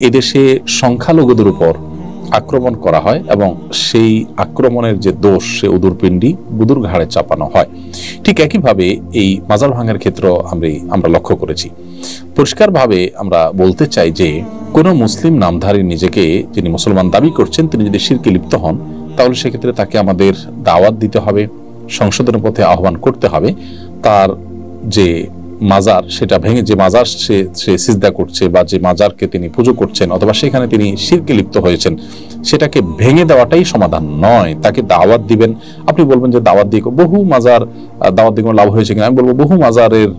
এদেশে সংখ্যালঘুদের উপর আক্রমণ করা হয় এবং সেই আক্রমণের যে দোষ সে উদুরপিণ্ডি বুদুর ঘাড়ে চাপানো হয়। ঠিক একইভাবে এই মাজার ভাঙার ক্ষেত্র আমরা লক্ষ্য করেছি। পরিষ্কারভাবে আমরা বলতে চাই যে কোনো মুসলিম নামধারী নিজেকে যিনি মুসলমান দাবি করছেন তিনি যদি শিরকে লিপ্ত হন তাহলে সেক্ষেত্রে তাকে আমাদের দাওয়াত দিতে হবে, সংশোধনের পথে আহ্বান করতে হবে। তার যে মাজার সেটা ভেঙে, যে মাজার সে সিজদা করছে বা যে মাজারকে তিনি পুজো করছেন অথবা সেখানে তিনি শিরকে লিপ্ত হয়েছেন সেটাকে ভেঙে দেওয়াটাই সমাধান নয়, তাকে দাওয়াত দিবেন। আপনি বলবেন যে দাওয়াত দিয়ে বহু মাজার দাওয়াত দিয়ে কোনো লাভ হয়েছে কিনা, আমি বলবো বহু মাজারের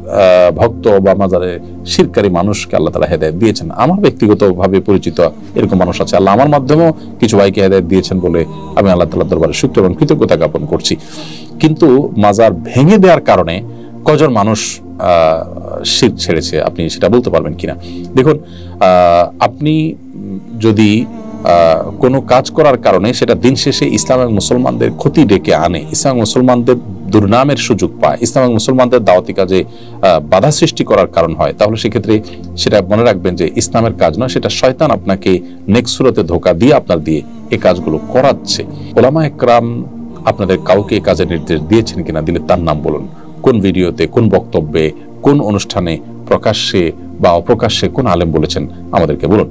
ভক্ত বা মাজারে শিরকারী মানুষকে আল্লাহ তাআলা হেদায়েত দিয়েছেন। আমার ব্যক্তিগতভাবে পরিচিত এরকম মানুষ আছে, আল্লাহ আমার মাধ্যমেও কিছু ভাইকে হেদায়েত দিয়েছেন বলে আমি আল্লাহ তাআলার দরবারে শুকর এবং কৃতজ্ঞতা জ্ঞাপন করছি। কিন্তু মাজার ভেঙে দেওয়ার কারণে কজন মানুষ শিরক ছেড়েছে আপনি সেটা বলতে পারবেন কিনা? দেখুন, আপনি যদি কোনো কাজ করার কারণে সেটা দিন শেষে ইসলাম এবং মুসলমানদের ক্ষতি ডেকে আনে, ইসলাম মুসলমানদের দুর্নামের সুযোগ পায়, ইসলাম এবং মুসলমানদের দাওয়াতি কাজে বাধা সৃষ্টি করার কারণ হয়, তাহলে সেক্ষেত্রে সেটা মনে রাখবেন যে ইসলামের কাজ নয়, সেটা শয়তান আপনাকে নেক্সট সুরতে ধোঁকা দিয়ে আপনার দিয়ে এই কাজগুলো করাচ্ছে। ওলামা একরাম আপনাদের কাউকে এই কাজের নির্দেশ দিয়েছেন কিনা, দিলে তার নাম বলুন। কোন ভিডিওতে, কোন বক্তব্যে, কোন অনুষ্ঠানে, প্রকাশ্যে বা অপ্রকাশ্যে কোন আলেম বলেছেন আমাদেরকে বলুন।